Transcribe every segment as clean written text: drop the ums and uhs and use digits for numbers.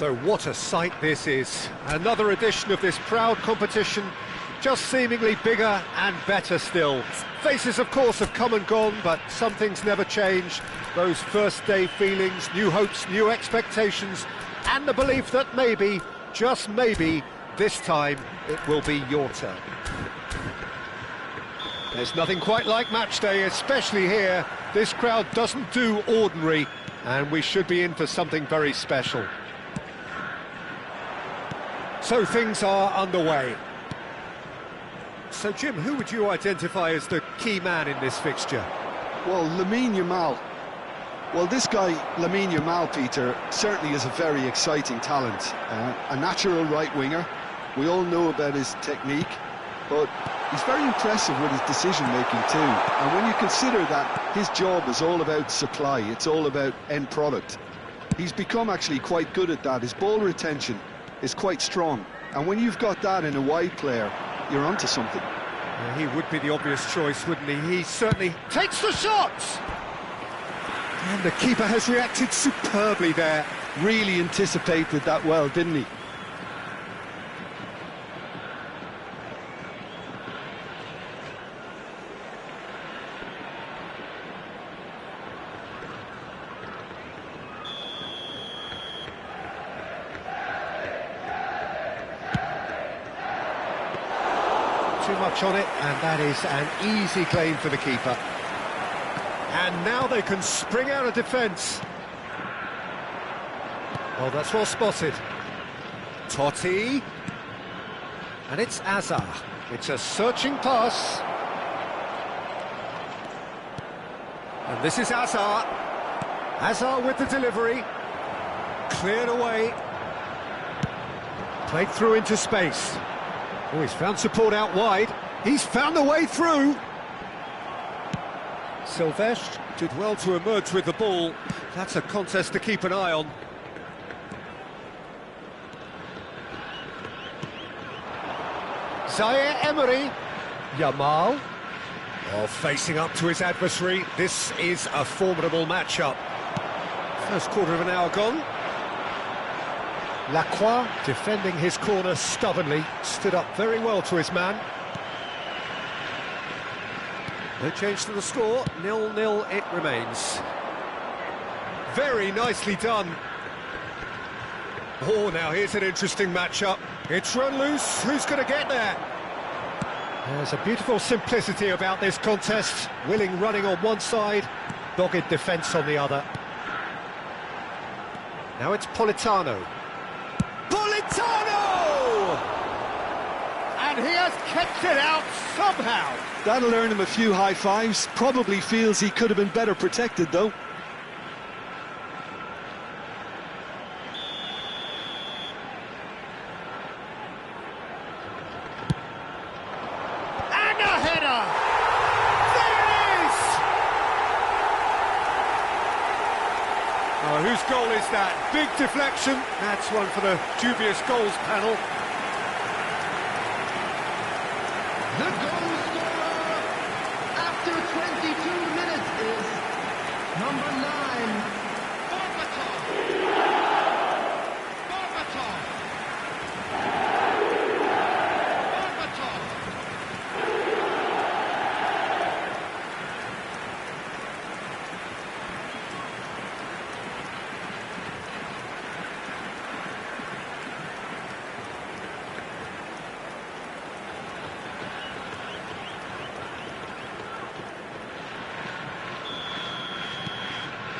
So what a sight this is. Another edition of this proud competition, just seemingly bigger and better still. Faces, of course, have come and gone, but some things never change. Those first day feelings, new hopes, new expectations, and the belief that maybe, just maybe, this time it will be your turn. There's nothing quite like match day, especially here. This crowd doesn't do ordinary, and we should be in for something very special. So things are underway. So Jim, who would you identify as the key man in this fixture? Well, Lamine Yamal. Well, this guy, Lamine Yamal, Peter, certainly is a very exciting talent. A natural right winger. We all know about his technique, but he's very impressive with his decision-making too. And when you consider that his job is all about supply, it's all about end product, he's become actually quite good at that. His ball retention is quite strong. And when you've got that in a wide player, you're onto something. Yeah, he would be the obvious choice, wouldn't he? He certainly takes the shot! And the keeper has reacted superbly there. Really anticipated that well, didn't he? Too much on it, and that is an easy claim for the keeper. And now they can spring out of defence. Oh, that's well spotted. Totti. And it's Azar. It's a searching pass. And this is Azar. Azar with the delivery. Cleared away. Played through into space. Oh, he's found support out wide. He's found a way through. Silvestre did well to emerge with the ball. That's a contest to keep an eye on. Zaire Emery. Yamal. Oh, facing up to his adversary. This is a formidable matchup. First quarter of an hour gone. Lacroix, defending his corner stubbornly, stood up very well to his man. No change to the score, 0-0 it remains. Very nicely done. Oh, now here's an interesting matchup. It's run loose, who's going to get there? There's a beautiful simplicity about this contest. Willing running on one side, dogged defence on the other. Now it's Politano. Politano! And he has kept it out somehow. That'll earn him a few high fives. Probably feels he could have been better protected, though. And a header! There it is! Oh, whose goal is that? Big deflection. That's one for the dubious goals panel. The goal scorer after 22 minutes is number 9, Berbatov. Berbatov. Berbatov.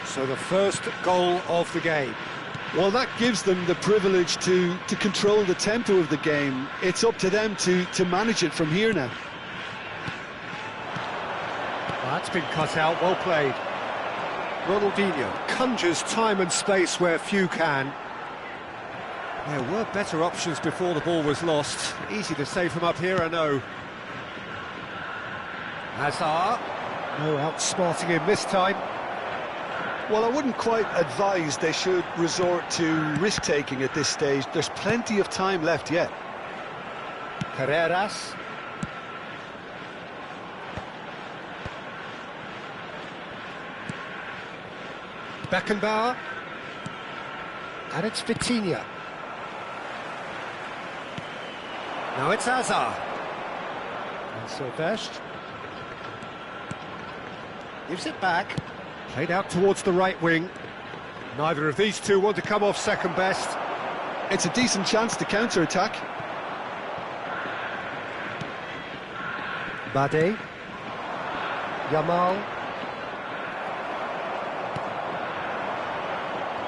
So the first goal of the game. Well, that gives them the privilege to control the tempo of the game. It's up to them to manage it from here now. That's been cut out, well played. Ronaldinho conjures time and space where few can. There were better options before the ball was lost. Easy to say from up here, I know. Hazard. No outsmarting him this time. Well, I wouldn't quite advise they should resort to risk-taking at this stage. There's plenty of time left yet. Carreras. Beckenbauer. And it's Vitinha. Now it's Hazard. And Silvestre. Gives it back. Played out towards the right wing. Neither of these two want to come off second best. It's a decent chance to counter-attack. Bade. Yamal.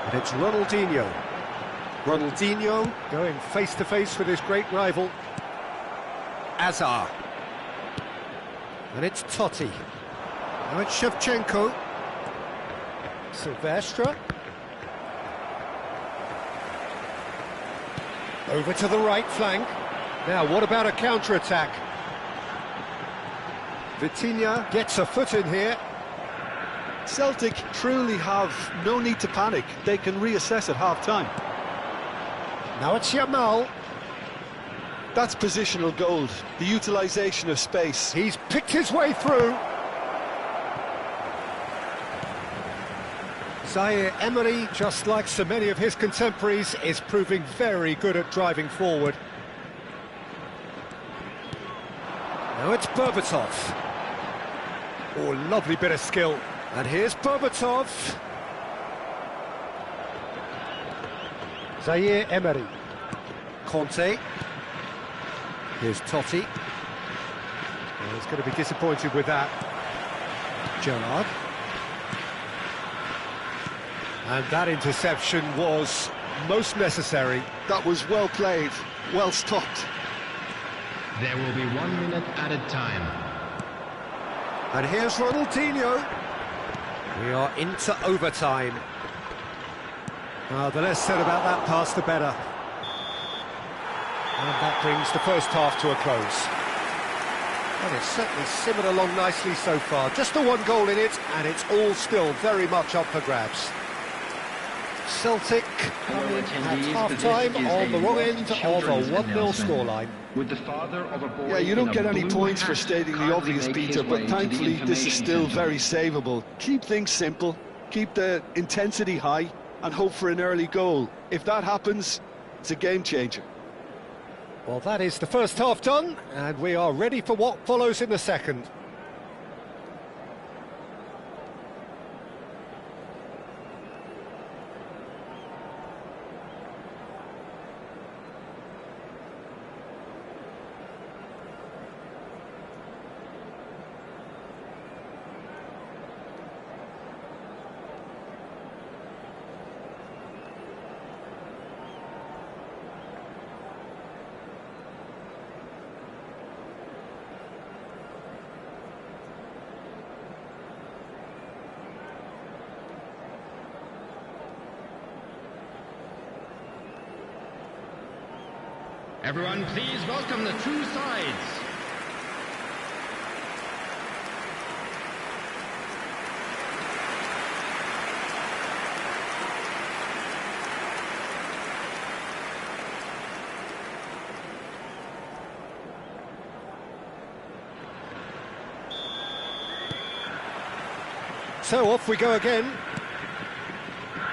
And it's Ronaldinho. Ronaldinho going face-to-face with his great rival. Hazard. And it's Totti. Now it's Shevchenko. Silvestre. Over to the right flank. Now, what about a counter-attack? Vitinha gets a foot in here. Celtic truly have no need to panic. They can reassess at half-time. Now it's Yamal. That's positional gold, the utilisation of space. He's picked his way through. Zaire Emery, just like so many of his contemporaries, is proving very good at driving forward. Now it's Berbatov. Oh, lovely bit of skill. And here's Berbatov. Zaire Emery. Conte. Here's Totti. Well, he's going to be disappointed with that. Gerrard. And that interception was most necessary. That was well played, well stopped. There will be 1 minute added time. And here's Ronaldinho. We are into overtime. The less said about that pass, the better. And that brings the first half to a close. And it's certainly simmered along nicely so far. Just the one goal in it, and it's all still very much up for grabs. Celtic coming at half-time on the wrong end of a 1-0 scoreline. With the father of a boy. Yeah, you don't in get a any blue points for hat stating the kindly obvious, make Peter, his but way to the thankfully this is still information very savable. Keep things simple, keep the intensity high, and hope for an early goal. If that happens, it's a game changer. Well, that is the first half done, and we are ready for what follows in the second. Everyone, please welcome the two sides. So off we go again.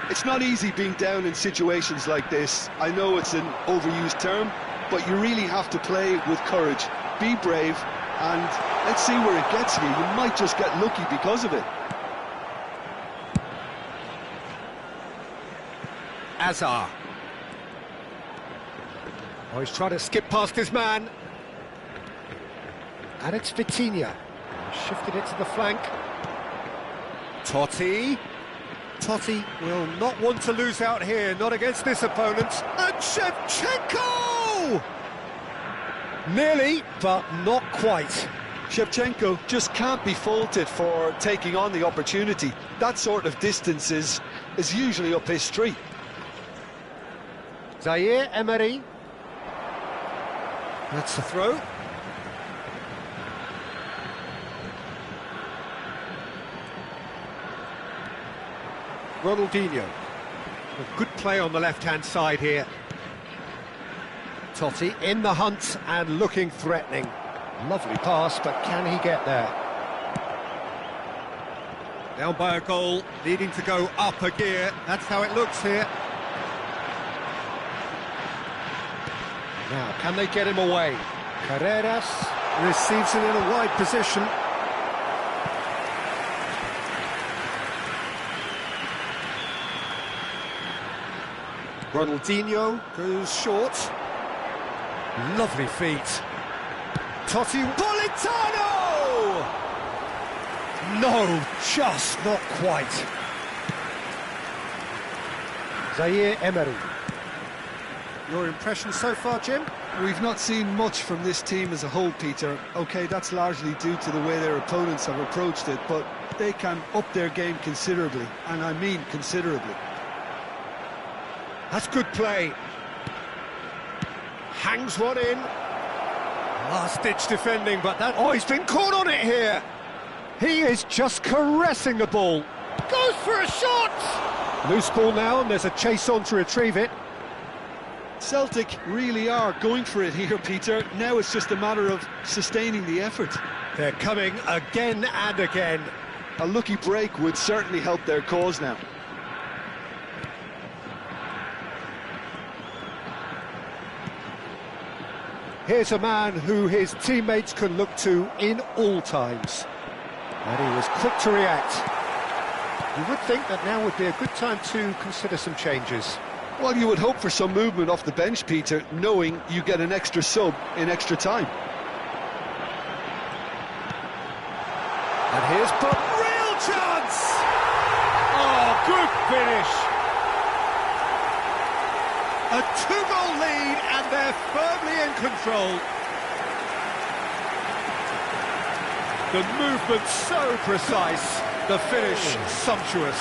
It's not easy being down in situations like this. I know it's an overused term, but you really have to play with courage. Be brave, and let's see where it gets you. You might just get lucky because of it. Hazard. Oh, he's trying to skip past his man. And it's Vitinha. Shifted it to the flank. Totti. Totti will not want to lose out here, not against this opponent. And Shevchenko! Nearly, but not quite. Shevchenko just can't be faulted for taking on the opportunity. That sort of distance is usually up his street. Zaire Emery. That's the throw. Ronaldinho. A good play on the left-hand side here. Totti in the hunt and looking threatening. Lovely pass, but can he get there? Down by a goal, needing to go up a gear. That's how it looks here. Now, can they get him away? Carreras receives it in a wide position. Ronaldinho goes short. Lovely feet. Totti, Politano! No, just not quite. Zaire Emery. Your impression so far, Jim? We've not seen much from this team as a whole, Peter. OK, that's largely due to the way their opponents have approached it, but they can up their game considerably, and I mean considerably. That's good play. Hangs one in. Last-ditch defending, but that... Oh, he's been caught on it here. He is just caressing the ball. Goes for a shot! Loose ball now, and there's a chase on to retrieve it. Celtic really are going for it here, Peter. Now it's just a matter of sustaining the effort. They're coming again and again. A lucky break would certainly help their cause now. Here's a man who his teammates can look to in all times. And he was quick to react. You would think that now would be a good time to consider some changes. Well, you would hope for some movement off the bench, Peter, knowing you get an extra sub in extra time. And here's Bob. Real chance! Oh, good finish! A two-goal lead, and they're firmly in control. The movement so precise, the finish sumptuous.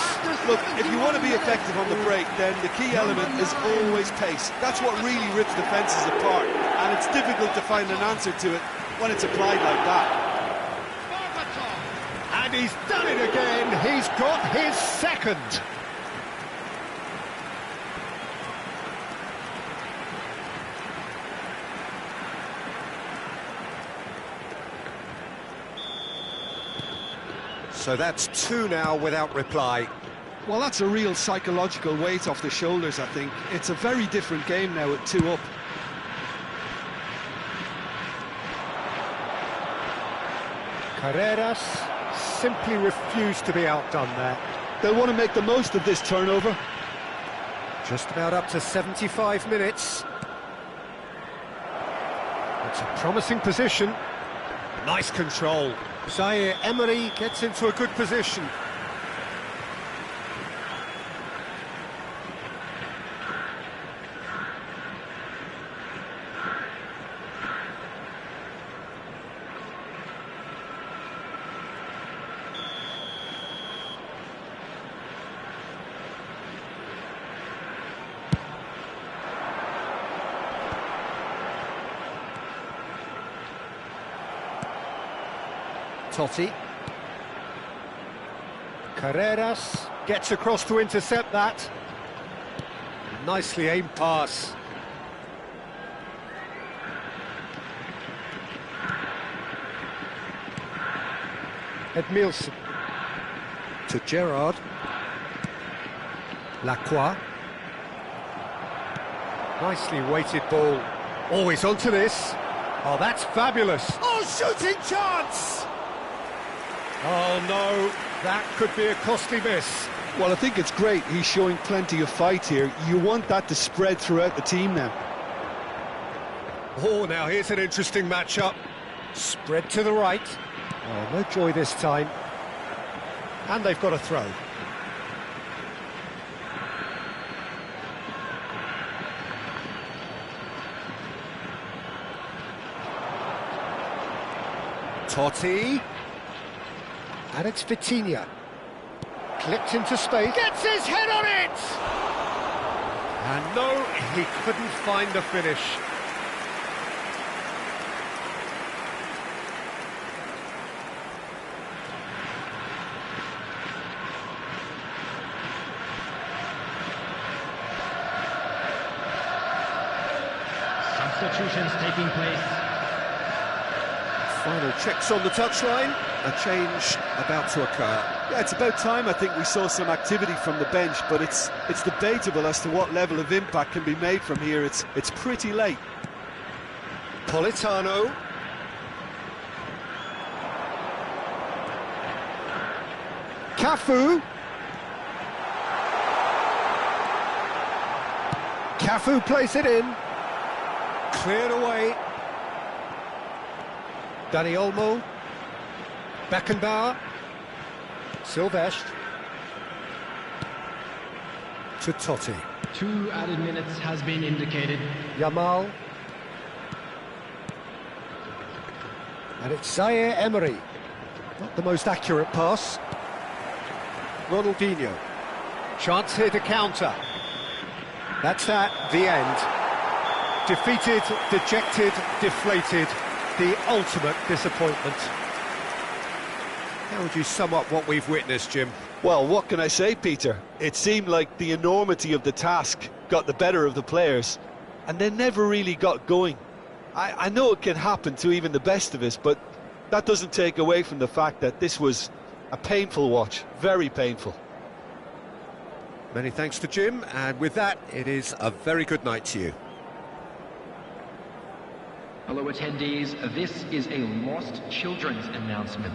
Look, if you want to be effective on the break, then the key element is always pace. That's what really rips defences apart, and it's difficult to find an answer to it when it's applied like that. And he's done it again, he's got his second. So that's two now without reply. Well, that's a real psychological weight off the shoulders, I think. It's a very different game now at 2 up. Carreras simply refused to be outdone there. They'll want to make the most of this turnover. Just about up to 75 minutes. It's a promising position. Nice control. Zaire Emery gets into a good position. Totti. Carreras gets across to intercept that. Nicely aimed pass. Edmilson to Gerrard. Lacroix. Nicely weighted ball. Always onto this. Oh, that's fabulous. Oh, shooting chance! Oh no, that could be a costly miss. Well, I think it's great. He's showing plenty of fight here. You want that to spread throughout the team now. Oh, now here's an interesting matchup. Spread to the right. Oh, no joy this time. And they've got a throw. Totti. And it's Vitinha. Clipped into space. Gets his head on it! And no, he couldn't find the finish. Substitutions taking place. Final checks on the touchline. A change about to occur. Yeah, it's about time I think we saw some activity from the bench, but it's debatable as to what level of impact can be made from here. It's pretty late. Politano. Cafu. Cafu plays it in. Cleared away. Dani Olmo. Beckenbauer. Silvestre. To Totti. 2 added minutes has been indicated. Yamal. And it's Zaire Emery. Not the most accurate pass. Ronaldinho. Chance here to counter. That's at the end. Defeated, dejected, deflated. The ultimate disappointment. How would you sum up what we've witnessed, Jim? Well, what can I say, Peter? It seemed like the enormity of the task got the better of the players, and they never really got going. I know it can happen to even the best of us, but that doesn't take away from the fact that this was a painful watch, very painful. Many thanks to Jim, and with that, it is a very good night to you. Hello attendees, this is a lost children's announcement.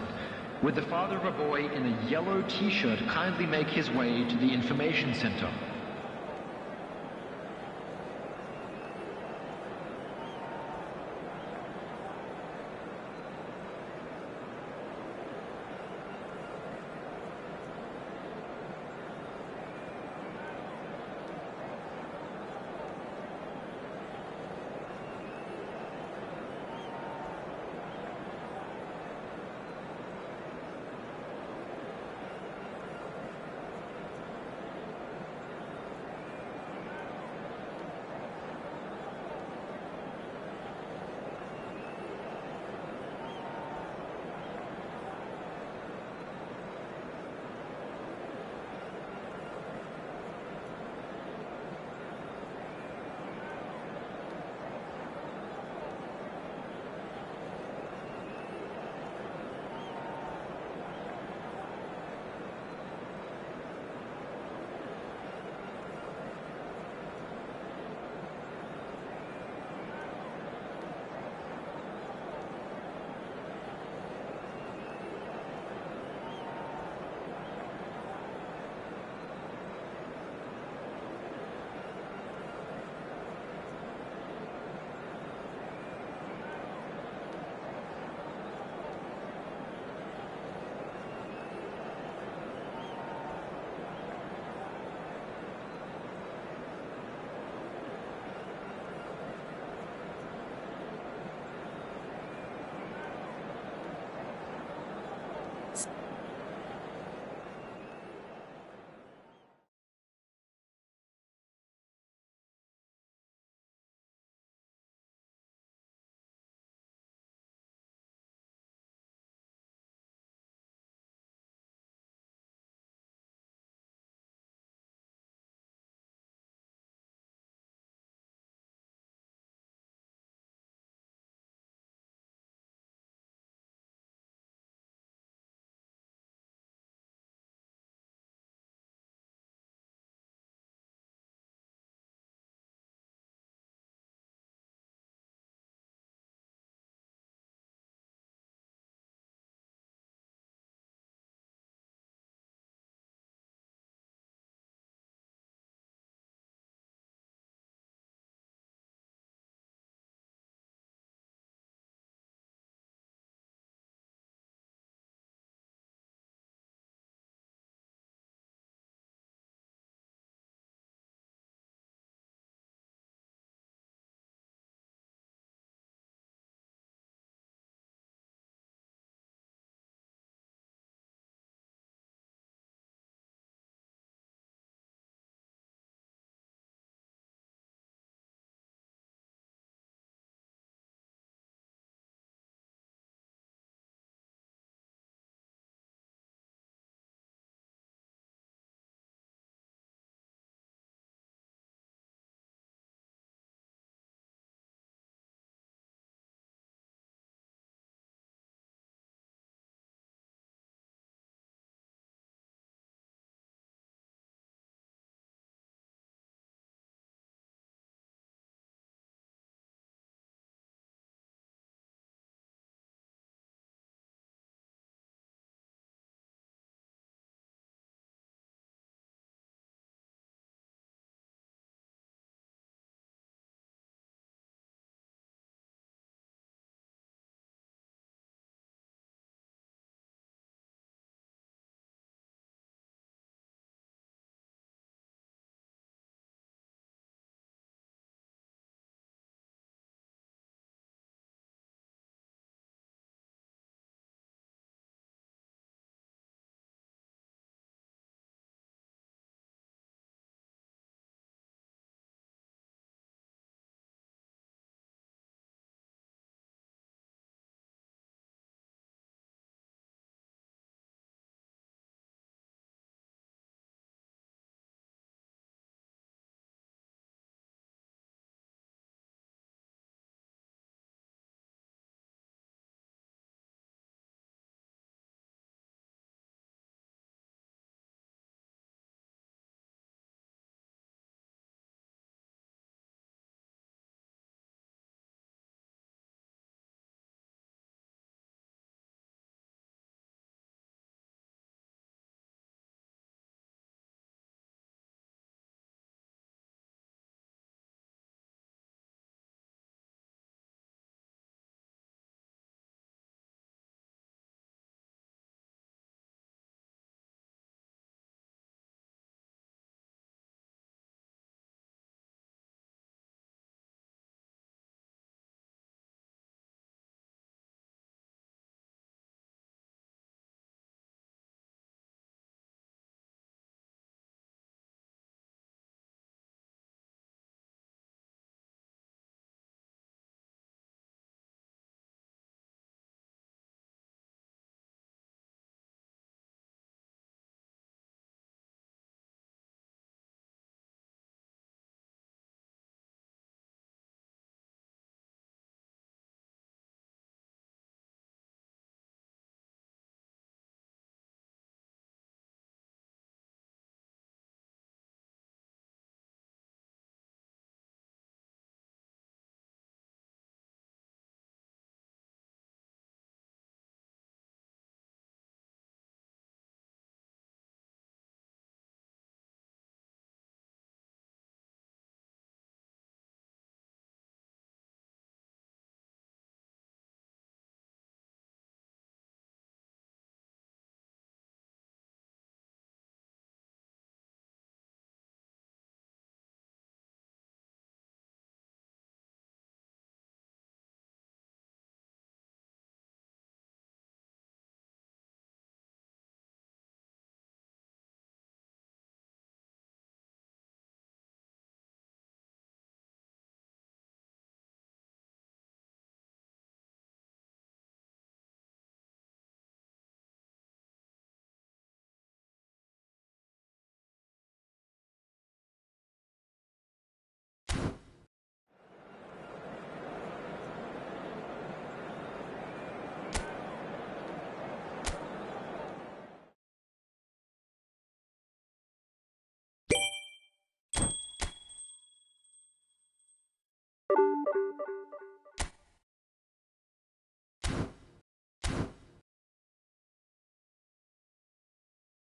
Would the father of a boy in a yellow t-shirt kindly make his way to the information center?